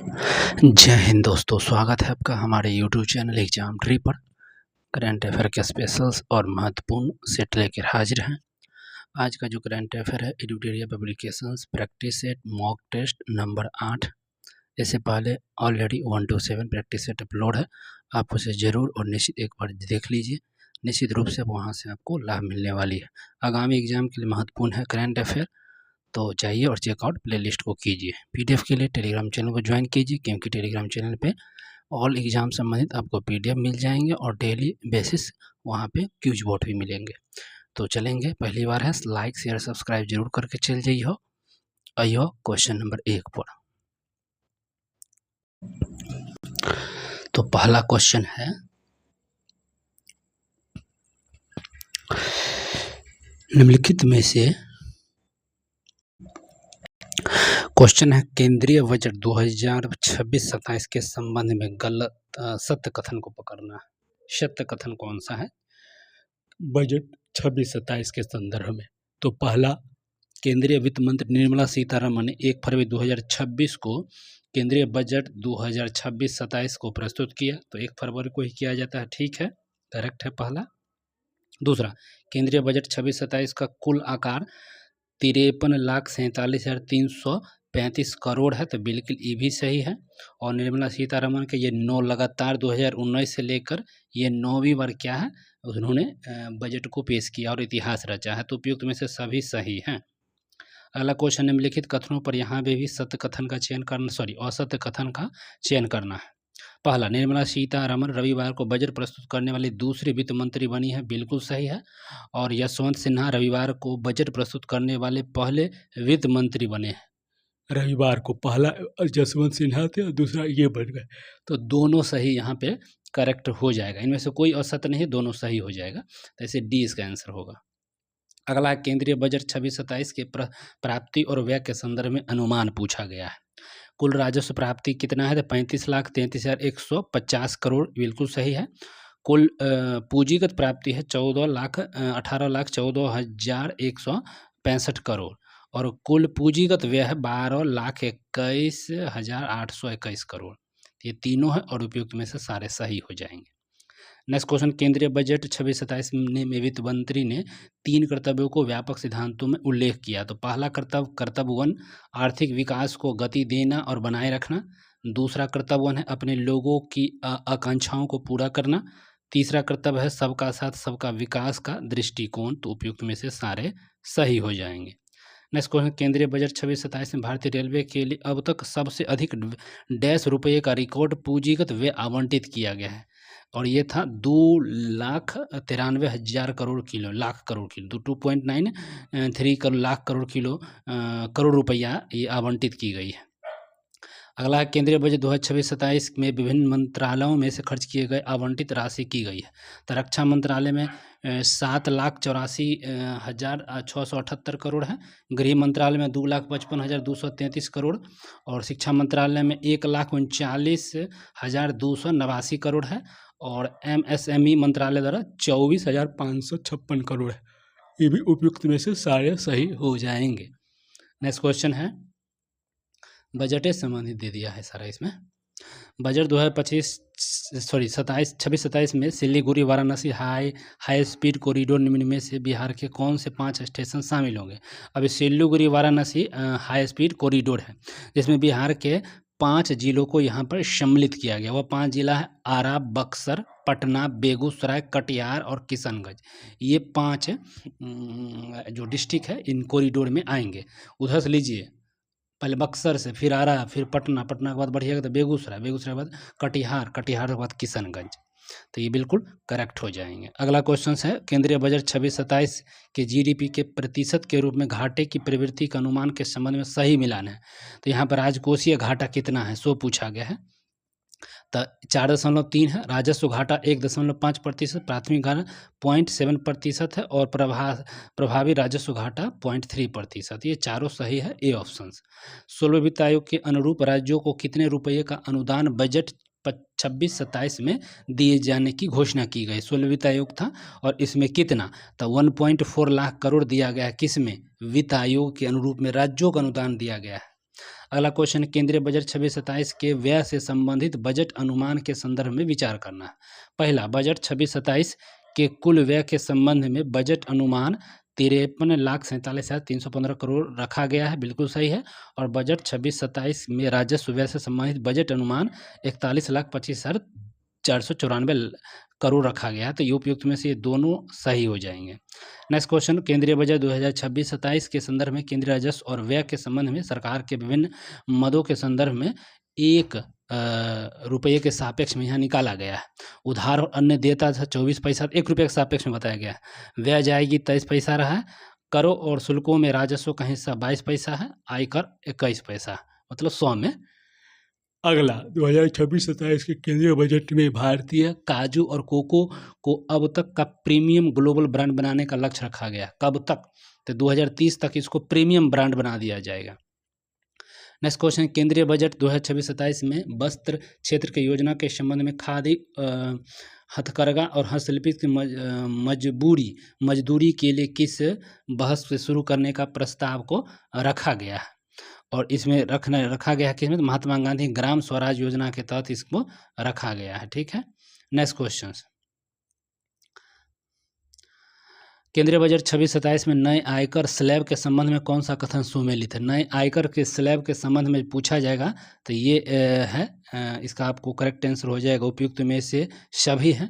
जय हिंद दोस्तों, स्वागत है आपका हमारे यूट्यूब चैनल एग्जाम ट्री पर। करंट अफेयर के स्पेशल्स और महत्वपूर्ण सेट लेकर हाजिर हैं। आज का जो करंट अफेयर है, editorial publications practice set mock test number 8। इससे पहले already 1 to 7 practice set upload है, आप उसे ज़रूर और निश्चित एक बार देख लीजिए। निश्चित रूप से वहाँ से आपको लाभ मिलने वाली है। आगामी एग्जाम के लिए महत्वपूर्ण है करंट अफेयर, तो जाइए और चेकआउट प्लेलिस्ट को कीजिए। पीडीएफ के लिए टेलीग्राम चैनल को ज्वाइन कीजिए, क्योंकि टेलीग्राम चैनल पे ऑल एग्जाम संबंधित आपको पीडीएफ मिल जाएंगे और डेली बेसिस वहाँ पे क्यूज बोर्ड भी मिलेंगे। तो चलेंगे, पहली बार है लाइक शेयर सब्सक्राइब जरूर करके चल जाइए। आइयो क्वेश्चन नंबर 1 पर। तो पहला क्वेश्चन है, निम्नलिखित में से क्वेश्चन है केंद्रीय बजट 2026-27 के संबंध में गलत सत्य कथन को पकड़ना है। सत्य कथन कौन सा है बजट 26-27 के संदर्भ में? तो पहला, केंद्रीय वित्त मंत्री निर्मला सीतारमण ने 1 फरवरी 2026 को केंद्रीय बजट 2026-27 को प्रस्तुत किया। तो 1 फरवरी को ही किया जाता है, ठीक है, करेक्ट है पहला। दूसरा, केंद्रीय बजट 26-27 का कुल आकार 53,47,335 करोड़ है, तो बिल्कुल ये भी सही है। और निर्मला सीतारमण के ये 9 लगातार 2019 से लेकर ये 9वीं बार क्या है, उन्होंने बजट को पेश किया और इतिहास रचा है। तो उपयुक्त में से सभी सही हैं। अगला क्वेश्चन, निम्नलिखित कथनों पर यहाँ पे भी सत्य कथन का चयन करना असत्य कथन का चयन करना है। पहला, निर्मला सीतारमण रविवार को बजट प्रस्तुत करने वाली दूसरी वित्त मंत्री बनी है, बिल्कुल सही है। और यशवंत सिन्हा रविवार को बजट प्रस्तुत करने वाले पहले वित्त मंत्री बने हैं। रविवार को पहला यशवंत सिन्हा थे और दूसरा ये बन गए, तो दोनों सही यहाँ पे करेक्ट हो जाएगा। इनमें से कोई असत्य नहीं, दोनों सही हो जाएगा, तो ऐसे डी इसका आंसर होगा। अगला, केंद्रीय बजट 26-27 के प्राप्ति और व्यय के संदर्भ में अनुमान पूछा गया है। कुल राजस्व प्राप्ति कितना है, तो 35,33,150 करोड़, बिल्कुल सही है। कुल पूंजीगत प्राप्ति है 18,14,61,65 करोड़, और कुल पूंजीगत व्यय है 12,21,821 करोड़। ये तीनों है और उपयुक्त में से सारे सही हो जाएंगे। नेक्स्ट क्वेश्चन, केंद्रीय बजट 26-27 में वित्त मंत्री ने 3 कर्तव्यों को व्यापक सिद्धांतों में उल्लेख किया। तो पहला कर्तव्य 1 आर्थिक विकास को गति देना और बनाए रखना। दूसरा कर्तव्य 1 है अपने लोगों की आकांक्षाओं को पूरा करना। तीसरा कर्तव्य है सबका साथ सबका विकास का दृष्टिकोण। तो उपयुक्त में से सारे सही हो जाएंगे। नेक्स्ट क्वेश्चन, केंद्रीय बजट 26-27 में भारतीय रेलवे के लिए अब तक सबसे अधिक डैश रुपये का रिकॉर्ड पूंजीगत व्यय आवंटित किया गया है, और ये था 2,93,000 crore kilo, lakh crore kilo, 2.93 lakh crore kilo crore रुपया ये आवंटित की गई है। अगला, केंद्रीय बजट 2026-27 में विभिन्न मंत्रालयों में से खर्च किए गए आवंटित राशि की गई है। तो रक्षा मंत्रालय में 7,84,678 करोड़ है। गृह मंत्रालय में 2,55,233 करोड़, और शिक्षा मंत्रालय में 1,39,289 करोड़ है, और एमएसएमई मंत्रालय द्वारा 24,556 करोड़ है। ये भी उपयुक्त में से सारे सही हो जाएंगे। नेक्स्ट क्वेश्चन है, बजट संबंधित दे दिया है सारा इसमें। बजट 26-27 में Siliguri Varanasi high speed corridor निम्न में से बिहार के कौन से 5 स्टेशन शामिल होंगे? अभी Siliguri Varanasi high speed corridor है, जिसमें बिहार के 5 जिलों को यहाँ पर सम्मिलित किया गया। वह 5 जिला है आरा, बक्सर, पटना, बेगूसराय, कटिहार और किशनगंज। ये 5 जो डिस्ट्रिक्ट है इन कॉरिडोर में आएंगे। उधर से लीजिए, पहले बक्सर से, फिर आरा, फिर पटना, पटना के बाद बढ़िएगा तो बेगूसराय, बेगूसराय के बाद कटिहार, कटिहार के बाद किशनगंज। तो ये बिल्कुल करेक्ट हो जाएंगे। अगला क्वेश्चन है, केंद्रीय बजट 26-27 के जीडीपी के प्रतिशत के रूप में घाटे की प्रवृत्ति का अनुमान के संबंध में सही मिलान है। तो यहाँ पर राजकोषीय घाटा कितना है सो पूछा गया है। तो 4.3 है, राजस्व घाटा 1.5%, प्राथमिक घाटा 0.7% है, और प्रभावी राजस्व घाटा 0.3%। ये चारों सही है, ए ऑप्शन। 16वें वित्त आयोग के अनुरूप राज्यों को कितने रुपये का अनुदान बजट 26-27 में दिए जाने की घोषणा की गई? 16 वित्त आयोग था, और इसमें कितना? तो 1.4 लाख करोड़ दिया गया है। किस में? वित्त आयोग के अनुरूप में राज्यों का अनुदान दिया गया है। अगला क्वेश्चन, केंद्रीय बजट 26-27 के व्यय से संबंधित बजट अनुमान के संदर्भ में विचार करना। पहला, बजट 26-27 के कुल व्यय के संबंध में बजट अनुमान 53,47,315 करोड़ रखा गया है, बिल्कुल सही है। और बजट 26-27 में राजस्व व्यय से संबंधित बजट अनुमान 41,25,494 करोड़ रखा गया है। तो ये उपयुक्त में से ये दोनों सही हो जाएंगे। नेक्स्ट क्वेश्चन, केंद्रीय बजट 2026-27 के संदर्भ में केंद्रीय राजस्व और व्यय के संबंध में सरकार के विभिन्न मदों के संदर्भ में 1 रुपये के सापेक्ष में यहाँ निकाला गया है। उधार और अन्य देयता था 24 पैसा, 1 रुपये के सापेक्ष में बताया गया है। व्यय जाएगी 23 पैसा रहा है। करों और शुल्कों में राजस्व का हिस्सा 22 पैसा है, आयकर 21 पैसा, मतलब 100 में। अगला, 2026-27 के केंद्रीय बजट में भारतीय काजू और कोको को अब तक का प्रीमियम ग्लोबल ब्रांड बनाने का लक्ष्य रखा गया। कब तक? तो 2030 तक इसको प्रीमियम ब्रांड बना दिया जाएगा। नेक्स्ट क्वेश्चन, केंद्रीय बजट 2026-27 में वस्त्र क्षेत्र की योजना के संबंध में खादी, हथकरघा और हस्तशिल्पी की मजदूरी के लिए किस बहस से शुरू करने का प्रस्ताव को रखा गया है? और इसमें रखा गया है किसमें? महात्मा गांधी ग्राम स्वराज योजना के तहत इसको रखा गया है। ठीक है। नेक्स्ट क्वेश्चन, केंद्रीय बजट 26-27 में नए आयकर स्लैब के संबंध में कौन सा कथन सुमेलित है? नए आयकर के स्लैब के संबंध में पूछा जाएगा तो ये है, इसका आपको करेक्ट आंसर हो जाएगा उपयुक्त में से सभी है।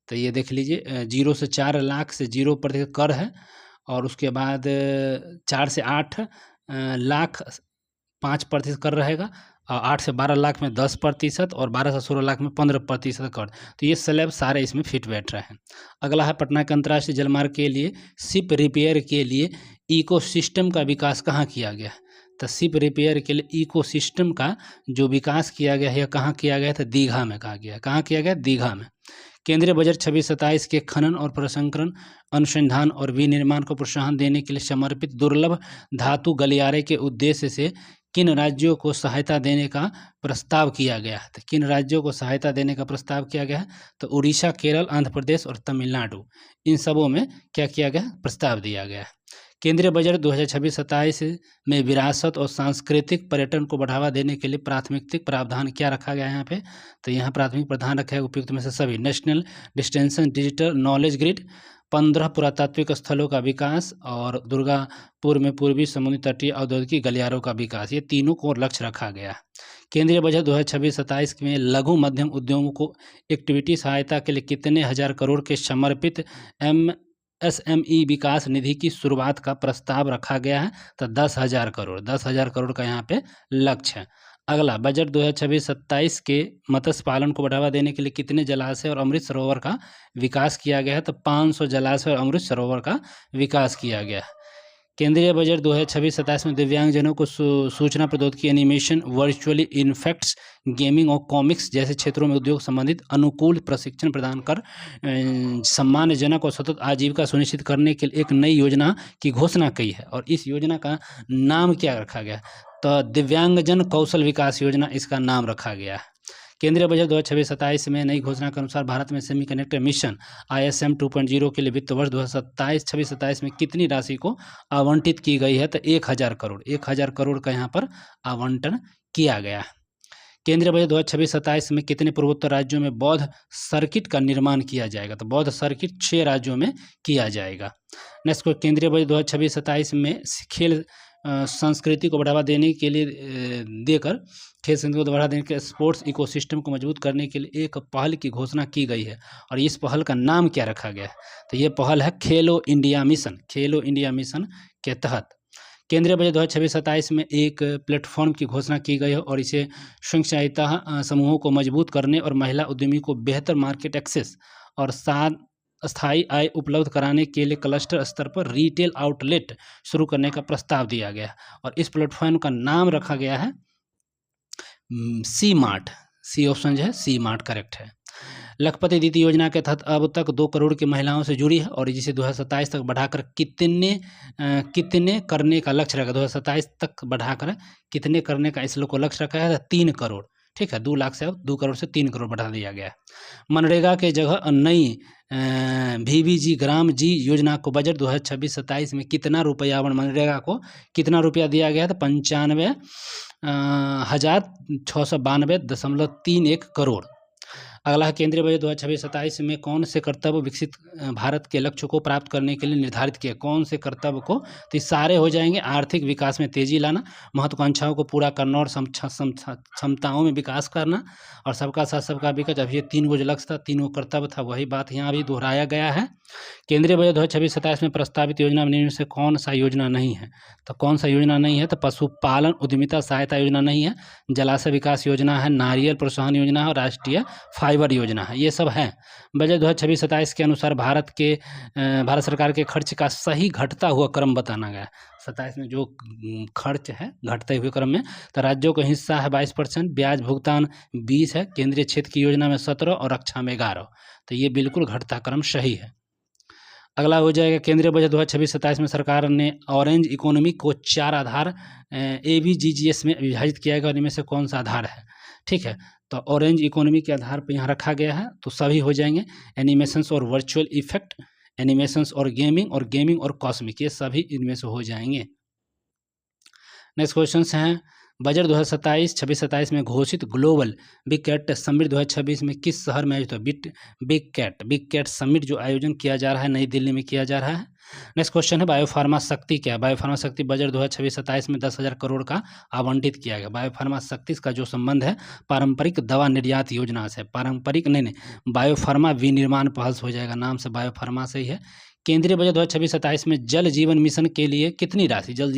तो ये देख लीजिए, 0 से 4 लाख से 0% कर है, और उसके बाद 4 से 8 लाख 5% कर रहेगा, और 8 से 12 लाख में 10% और 12 से 16 लाख में 15% कर। तो ये स्लैब सारे इसमें फिट बैठ रहे हैं। अगला है, पटना के अंतर्राष्ट्रीय जलमार्ग के लिए शिप रिपेयर के लिए इकोसिस्टम का विकास कहाँ किया गया? तो शिप रिपेयर के लिए इकोसिस्टम का जो विकास किया गया है, कहाँ किया गया? तो दीघा में कहा गया। कहाँ किया गया? दीघा में। केंद्रीय बजट 26-27 के खनन और प्रसंस्करण, अनुसंधान और विनिर्माण को प्रोत्साहन देने के लिए समर्पित दुर्लभ धातु गलियारे के उद्देश्य से किन राज्यों को सहायता देने का प्रस्ताव किया गया है? तो किन राज्यों को सहायता देने का प्रस्ताव किया गया है? तो उड़ीसा, केरल, आंध्र प्रदेश और तमिलनाडु, इन सबों में क्या किया गया? प्रस्ताव दिया गया है। केंद्रीय बजट 2026-27 में विरासत और सांस्कृतिक पर्यटन को बढ़ावा देने के लिए प्राथमिक प्रावधान क्या रखा गया है यहाँ पे? तो यहाँ प्राथमिक प्रावधान रखा है उपयुक्त में से सभी। National distension digital knowledge grid, 15 पुरातात्विक स्थलों का विकास, और दुर्गापुर में पूर्वी समुद्री तटीय औद्योगिक गलियारों का विकास, ये तीनों को लक्ष्य रखा गया है। केंद्रीय बजट 2026-27 में लघु मध्यम उद्योगों को एक्टिविटी सहायता के लिए कितने हजार करोड़ के समर्पित SME विकास निधि की शुरुआत का प्रस्ताव रखा गया है? तो 10,000 करोड़, 10,000 करोड़ का यहाँ पे लक्ष्य है। अगला, बजट 2026-27 के मत्स्य पालन को बढ़ावा देने के लिए कितने जलाशय और अमृत सरोवर का विकास किया गया है? तो 500 जलाशय और अमृत सरोवर का विकास किया गया है। केंद्रीय बजट 2026-27 में दिव्यांगजनों को सूचना प्रौद्योगिकी, एनिमेशन, वर्चुअली इफेक्ट्स, गेमिंग और कॉमिक्स जैसे क्षेत्रों में उद्योग संबंधित अनुकूल प्रशिक्षण प्रदान कर सम्मानजनक और सतत आजीविका सुनिश्चित करने के लिए एक नई योजना की घोषणा की है। और इस योजना का नाम क्या रखा गया? तो दिव्यांगजन कौशल विकास योजना इसका नाम रखा गया है। केंद्रीय बजट 2026-27 में नई घोषणा के अनुसार भारत में सेमीकंडक्टर मिशन ISM 2.0 के लिए वित्त वर्ष 2026-27 में कितनी राशि को आवंटित की गई है? तो 1,000 करोड़, 1,000 करोड़ का यहाँ पर आवंटन किया गया है। केंद्रीय बजट 2026-27 में कितने पूर्वोत्तर राज्यों में बौद्ध सर्किट का निर्माण किया जाएगा? तो बौद्ध सर्किट 6 राज्यों में किया जाएगा। नेक्स्ट को, केंद्रीय बजट 2026-27 में खेल संस्कृति को बढ़ावा देने के लिए खेल संस्कृति को बढ़ावा देने के स्पोर्ट्स इकोसिस्टम को मजबूत करने के लिए एक पहल की घोषणा की गई है, और इस पहल का नाम क्या रखा गया है? तो ये पहल है खेलो इंडिया मिशन। खेलो इंडिया मिशन के तहत केंद्रीय बजट 2026-27 में एक प्लेटफॉर्म की घोषणा की गई है, और इसे स्वयं सहायता समूहों को मजबूत करने और महिला उद्यमी को बेहतर मार्केट एक्सेस और स्थायी आय उपलब्ध कराने के लिए क्लस्टर स्तर पर रिटेल आउटलेट शुरू करने का प्रस्ताव दिया गया है, और इस प्लेटफॉर्म का नाम रखा गया है सी मार्ट। सी ऑप्शन जो है सी मार्ट करेक्ट है। लखपति दीदी योजना के तहत अब तक 2 करोड़ की महिलाओं से जुड़ी है, और जिसे 2027 तक बढ़ाकर कितने करने का लक्ष्य रखा? 2027 तक बढ़ाकर कितने करने का इस लोग को लक्ष्य रखा है? 3 करोड़। ठीक है, 2 लाख से अब 2 करोड़ से 3 करोड़ बढ़ा दिया गया है। मनरेगा के जगह नई VBG ग्राम जी योजना को बजट 2026-27 में कितना रुपया मनरेगा को कितना रुपया दिया गया था? 95,692.31 करोड़। अगला है केंद्रीय बजट 2026-27 में कौन से कर्तव्य विकसित भारत के लक्ष्य को प्राप्त करने के लिए निर्धारित किए? कौन से कर्तव्य को? तो ये सारे हो जाएंगे। आर्थिक विकास में तेजी लाना, महत्वाकांक्षाओं को पूरा करना और क्षमताओं में विकास करना, और सबका साथ सबका विकास। अब ये 3 गो जो लक्ष्य था, 3 गो कर्तव्य था, वही बात यहाँ भी दोहराया गया है। केंद्रीय बजट 2026-27 में प्रस्तावित योजना में से कौन सा योजना नहीं है? तो कौन सा योजना नहीं है? तो पशुपालन उद्यमिता सहायता योजना नहीं है, जलाशय विकास योजना है, नारियल प्रोत्साहन योजना है और राष्ट्रीय फाइबर योजना है। ये सब है। बजट 2026-27 के अनुसार भारत सरकार के खर्च का सही घटता हुआ क्रम बताना गया है। 27 में जो खर्च है घटते हुए क्रम में, तो राज्यों का हिस्सा है 22%, ब्याज भुगतान 20 है, केंद्रीय क्षेत्र की योजना में 17 और रक्षा में 11। तो ये बिल्कुल घटता क्रम सही है। अगला हो जाएगा केंद्रीय बजट 2026-27 में सरकार ने ऑरेंज इकोनॉमी को 4 आधार ABGGS में विभाजित किया गया, और इनमें से कौन सा आधार है? ठीक है, तो ऑरेंज इकोनॉमी के आधार पर यहाँ रखा गया है, तो सभी हो जाएंगे। एनिमेशंस और वर्चुअल इफेक्ट, एनिमेशंस और गेमिंग और कॉस्मिक, ये सभी इनमें से हो जाएंगे। नेक्स्ट क्वेश्चन हैं, बजट 2027-27 में घोषित ग्लोबल बिग कैट समिट 2026 में किस शहर में आयोजित हुआ? बिग कैट समिट जो आयोजन किया जा रहा है नई दिल्ली में किया जा रहा है। नेक्स्ट क्वेश्चन है, बायोफार्मा शक्ति क्या है? बायोफार्मा शक्ति बजट 2026-27 में 10,000 करोड़ का आवंटित किया गया। बायोफार्मा शक्ति का जो संबंध है पारंपरिक दवा निर्यात योजना से, पारंपरिक नहीं, बायोफार्मा विनिर्माण पहल से हो जाएगा, नाम से बायोफार्मा से ही है। केंद्रीय बजट 2026-27 में जल जीवन मिशन के लिए कितनी राशि, जल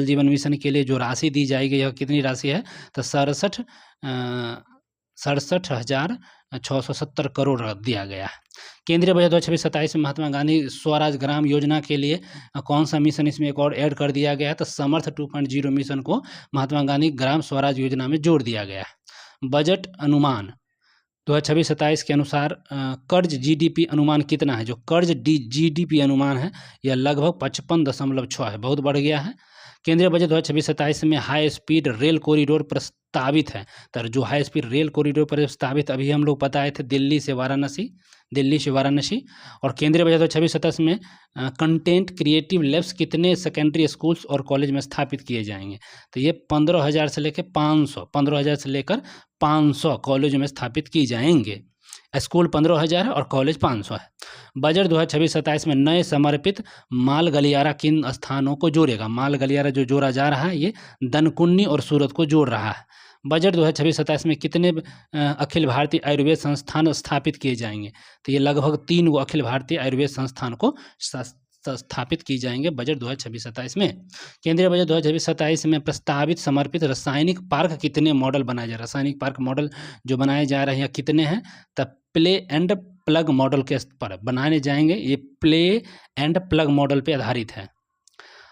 जीवन मिशन के लिए जो राशि दी जाएगी यह कितनी राशि है? तो 67,670 करोड़ दिया गया है। केंद्रीय बजट 2026-27 में महात्मा गांधी स्वराज ग्राम योजना के लिए कौन सा मिशन इसमें एक और ऐड कर दिया गया है? तो समर्थ 2.0 मिशन को महात्मा गांधी ग्राम स्वराज योजना में जोड़ दिया गया है। बजट अनुमान 2026-27 के अनुसार कर्ज GDP अनुमान कितना है? जो कर्ज GDP अनुमान है यह लगभग 55.6 है, बहुत बढ़ गया है। केंद्रीय बजट 2026-27 में हाई स्पीड रेल कॉरिडोर प्रस्तावित है, तो जो हाई स्पीड रेल कॉरिडोर प्रस्तावित अभी हम लोग बताए थे दिल्ली से वाराणसी। और केंद्रीय बजट 2026-27 में कंटेंट क्रिएटिव लैब्स कितने सेकेंडरी स्कूल्स और कॉलेज में स्थापित किए जाएंगे? तो ये 15,000 से लेकर 500 कॉलेज में स्थापित की जाएंगे। स्कूल 15,000 है और कॉलेज 500 है। बजट 2026-27 में नए समर्पित माल गलियारा किन स्थानों को जोड़ेगा? माल गलियारा जो जोड़ा जा रहा है ये दनकुन्नी और सूरत को जोड़ रहा है। बजट 2026-27 में कितने अखिल भारतीय आयुर्वेद संस्थान स्थापित किए जाएंगे? तो ये लगभग 3 गो अखिल भारतीय आयुर्वेद संस्थान को स्थापित की जाएंगे बजट 2026-27 में। केंद्रीय बजट 2026-27 में प्रस्तावित समर्पित रासायनिक पार्क कितने मॉडल बनाए जा रहे हैं? रासायनिक पार्क मॉडल जो बनाए जा रहे हैं कितने हैं? तब प्ले एंड प्लग मॉडल के पर बनाए जाएंगे। ये प्ले एंड प्लग मॉडल पे आधारित है।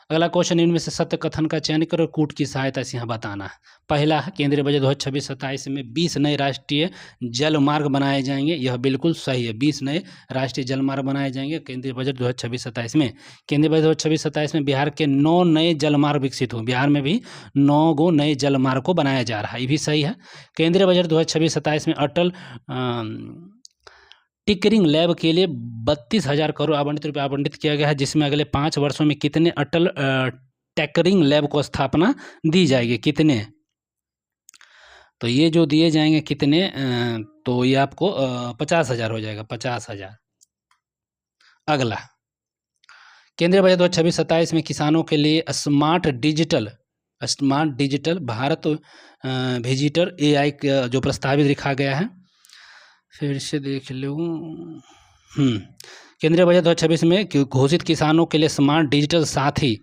अगला क्वेश्चन, इनमें से सत्य कथन का चयन करो, कूट की सहायता से यहाँ बताना है। पहला है केंद्रीय बजट 2026-27 में 20 नए राष्ट्रीय जल मार्ग बनाए जाएंगे, यह बिल्कुल सही है। 20 नए राष्ट्रीय जल मार्ग बनाए जाएंगे केंद्रीय बजट 2026-27 में। केंद्रीय बजट 2026-27 में बिहार के 9 नए जल मार्ग विकसित हुए, बिहार में भी 9 गो नए जल मार्ग को बनाया जा रहा है, ये भी सही है। केंद्रीय बजट 2026-27 में अटल टिकरिंग लैब के लिए 32,000 करोड़ आवंटित किया गया है, जिसमें अगले 5 वर्षों में कितने अटल टिकरिंग लैब को स्थापना दी जाएगी? कितने? तो ये जो दिए जाएंगे कितने, तो ये आपको 50,000 हो जाएगा, 50,000। अगला केंद्रीय बजट 2026-27 में किसानों के लिए smart digital Bharat visitor AI का जो प्रस्तावित लिखा गया है, फिर से देख लूँ। केंद्रीय बजट 2026 में घोषित किसानों के लिए स्मार्ट डिजिटल साथी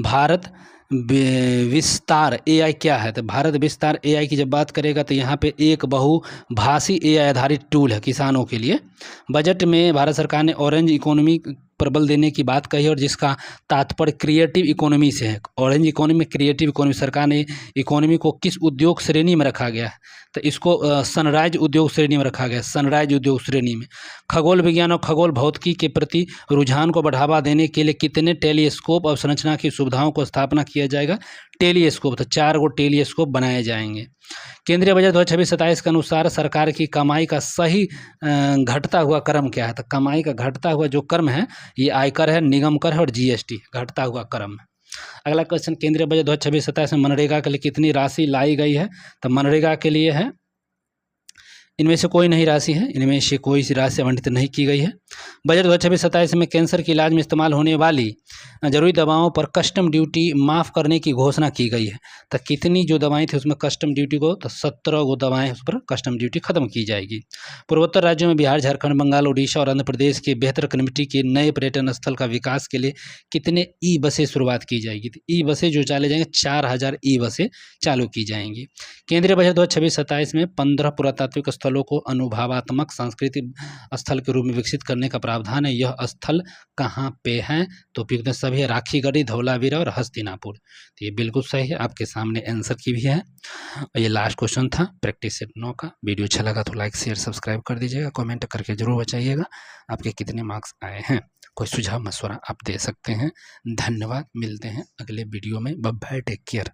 भारत विस्तार AI क्या है? तो भारत विस्तार AI की जब बात करेगा तो यहाँ पे एक बहुभाषी AI आधारित टूल है किसानों के लिए। बजट में भारत सरकार ने ऑरेंज इकोनॉमी पर बल देने की बात कही, और जिसका तात्पर्य क्रिएटिव इकोनॉमी से है। ऑरेंज इकोनॉमी, क्रिएटिव इकोनॉमी, सरकार ने इकोनॉमी को किस उद्योग श्रेणी में रखा गया है? तो इसको सनराइज उद्योग श्रेणी में रखा गया, सनराइज उद्योग श्रेणी में। खगोल विज्ञान और खगोल भौतिकी के प्रति रुझान को बढ़ावा देने के लिए कितने टेलीस्कोप और संरचना की सुविधाओं को स्थापना किया जाएगा? टेलीस्कोप, तो 4 गो टेलीस्कोप बनाए जाएंगे। केंद्रीय बजट 2026-27 के अनुसार सरकार की कमाई का सही घटता हुआ क्रम क्या है? तो कमाई का घटता हुआ जो क्रम है ये आयकर है, निगम कर है और जीएसटी घटता हुआ क्रम है। अगला क्वेश्चन, केंद्रीय बजट 2026-27 में मनरेगा के लिए कितनी राशि लाई गई है? तो मनरेगा के लिए है, इनमें से कोई नहीं राशि है, इनमें से कोई सी राशि आवंटित नहीं की गई है। बजट 2026-27 में कैंसर के इलाज में इस्तेमाल होने वाली जरूरी दवाओं पर कस्टम ड्यूटी माफ़ करने की घोषणा की गई है। तो कितनी जो दवाएं थी उसमें कस्टम ड्यूटी को, तो 17 गो दवाएं उस पर कस्टम ड्यूटी खत्म की जाएगी। पूर्वोत्तर राज्यों में बिहार, झारखंड, बंगाल, उड़ीसा और आंध्र प्रदेश के बेहतर कनेक्टिविटी के नए पर्यटन स्थल का विकास के लिए कितने ई बसें शुरुआत की जाएगी? तो ई बसें जो चाले जाएंगे 4000 ई बसें चालू की जाएंगी। केंद्रीय बजट 2026-27 में 15 पुरातात्विक स्थलों को अनुभवात्मक सांस्कृतिक स्थल के रूप में विकसित करने का प्रावधान है। यह स्थल कहाँ पे हैं? तो उपयुक्त सभी है, राखीगढ़ी, धौलावीरा और हस्तिनापुर। तो ये बिल्कुल सही है, आपके सामने आंसर की भी है। ये लास्ट क्वेश्चन था प्रैक्टिस सेट 9 का। वीडियो अच्छा लगा तो लाइक शेयर सब्सक्राइब कर दीजिएगा, कमेंट करके जरूर बताइएगा आपके कितने मार्क्स आए हैं। कोई सुझाव मशवरा आप दे सकते हैं। धन्यवाद, मिलते हैं अगले वीडियो में। Bye bye, take care.